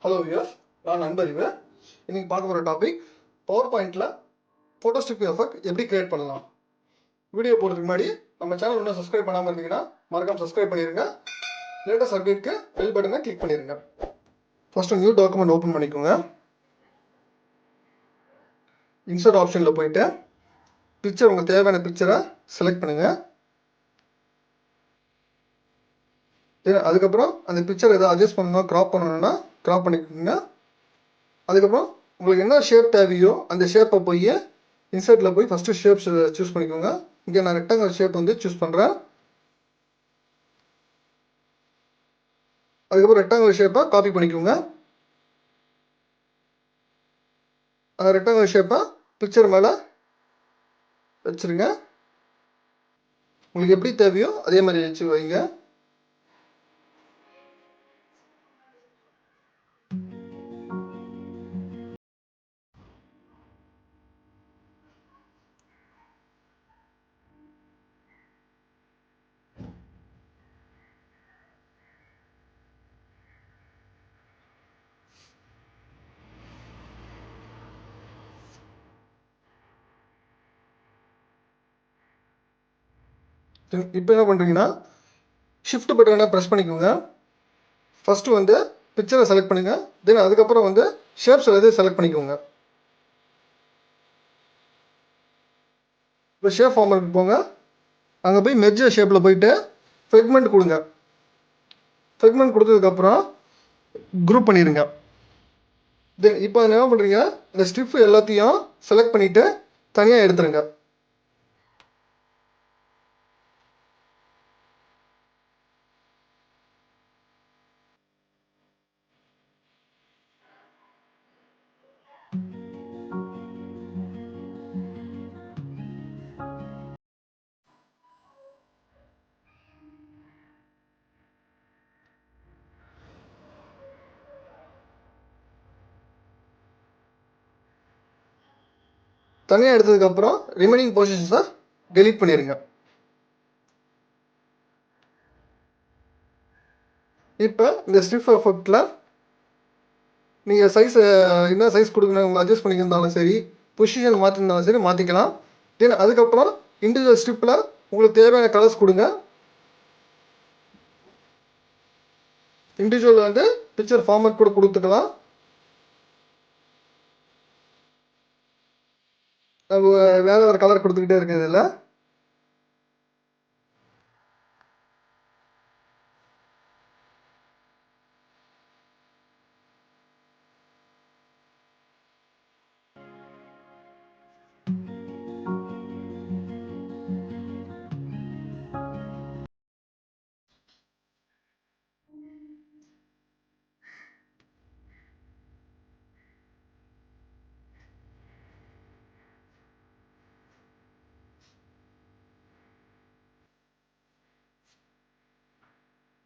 Hello viewers, நான் நண்பர் இவர். இன்னைக்கு பார்க்க போகிற டாபிக் பவர் பாயிண்டில் ஃபோட்டோ ஸ்ட்ரிப் எஃபெக்ட் எப்படி கிரியேட் பண்ணலாம். வீடியோ போடுறதுக்கு முன்னாடி நம்ம சேனல் இன்னும் சப்ஸ்கிரைப் பண்ணாமல் இருந்தீங்கன்னா மறக்காம சப்ஸ்கிரைப் பண்ணிடுங்க. லேட்டஸ்ட் அப்டேட்க்கு பெல் பட்டனை கிளிக் பண்ணிடுங்க. ஃபர்ஸ்ட் நியூ டாக்குமெண்ட் ஓப்பன் பண்ணிக்கோங்க. இன்சர்ட் ஆப்ஷனில் போயிட்டு பிக்சர், உங்களுக்கு தேவையான பிக்சரை செலக்ட் பண்ணுங்கள். அதுக்கப்புறம் அந்த பிக்சர் எதாவது அட்ஜஸ்ட் பண்ணணும், க்ராப் பண்ணணும்னா க்ராப் பண்ணிக்கோங்க. அதுக்கப்புறம் உங்களுக்கு என்ன ஷேப் தேவையோ அந்த ஷேப்பை போய் இன்சர்ட்டில் போய் ஃபஸ்ட்டு ஷேப்ஸ் சூஸ் பண்ணிக்கோங்க. இங்கே நான் ரெக்டாங்கல் ஷேப் வந்து சூஸ் பண்ணுறேன். அதுக்கப்புறம் ரெக்டாங்கல் ஷேப்பை காப்பி பண்ணிக்கோங்க. அந்த ரெக்டாங்கல் ஷேப்பை பிக்சர் மேலே வச்சுருங்க. உங்களுக்கு எப்படி தேவையோ அதே மாதிரி வச்சு வைங்க. இப்போ என்ன பண்ணுறீங்கன்னா ஷிஃப்ட் பட்டனை ப்ரெஸ் பண்ணிக்கோங்க. ஃபஸ்ட்டு வந்து பிக்சரை செலக்ட் பண்ணுங்கள். தென் அதுக்கப்புறம் வந்து ஷேப்ஸ் எல்லாத்தையும் செலக்ட் பண்ணிக்கோங்க. இப்போ ஷேப் ஃபார்மேட் போங்க. அங்கே போய் மெர்ஜ் ஷேப்பில் போயிட்டு ஃப்ரெக்மெண்ட் கொடுங்க. ஃப்ரெக்மெண்ட் கொடுத்ததுக்கப்புறம் குரூப் பண்ணிடுங்க. தென் இப்போ என்ன பண்ணுறீங்க, இந்த ஸ்ட்ரிப் எல்லாத்தையும் செலக்ட் பண்ணிவிட்டு தனியாக எடுத்துருங்க. தனியாக எடுத்ததுக்கப்புறம் ரிமைனிங் பொசிஷன்ஸை டெலீட் பண்ணிடுங்க. இப்போ இந்த ஸ்ட்ரிப் எஃபெக்டில் நீங்கள் சைஸ் என்ன சைஸ் கொடுக்கணும் உங்களை அட்ஜஸ்ட் பண்ணியிருந்தாலும் சரி, பொசிஷன் மாற்றிருந்தாலும் சரி மாற்றிக்கலாம். தென் அதுக்கப்புறம் இண்டிவிஜுவல் ஸ்ட்ரிப்பில் உங்களுக்கு தேவையான கலர்ஸ் கொடுங்க. இண்டிவிஜுவல் வந்து பிக்சர் ஃபார்மேட் கூட கொடுத்துக்கலாம். நம்ம வேற ஒரு கலர் கொடுத்துக்கிட்டே இருக்குது இதில்.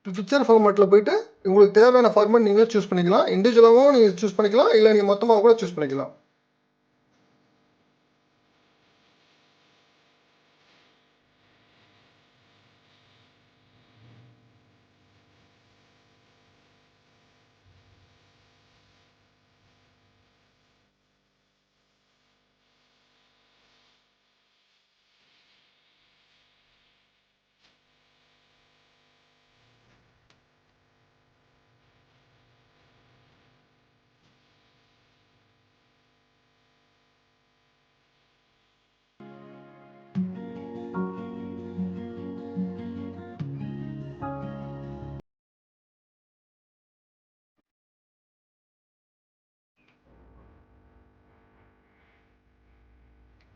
பிக்சர் ஃபார்மேட்டில் போயிட்டு உங்களுக்கு தேவையான ஃபார்மேட் நீங்களே சூஸ் பண்ணிக்கலாம். இண்டிவிஜுவலாகவும் நீங்கள் சூஸ் பண்ணிக்கலாம், இல்லை நீங்கள் மொத்தமாக கூட சூஸ் பண்ணிக்கலாம்.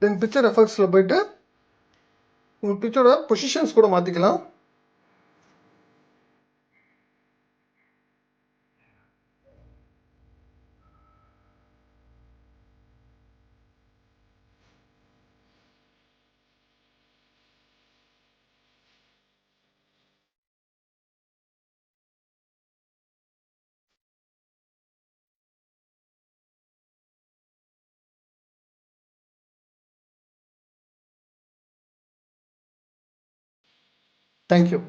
தென் பிக்சர் எஃபெக்ட்ஸில் போயிட்டு உங்கள் பிக்சரோட பொசிஷன்ஸ் கூட மாற்றிக்கலாம். தேங்க்யூ.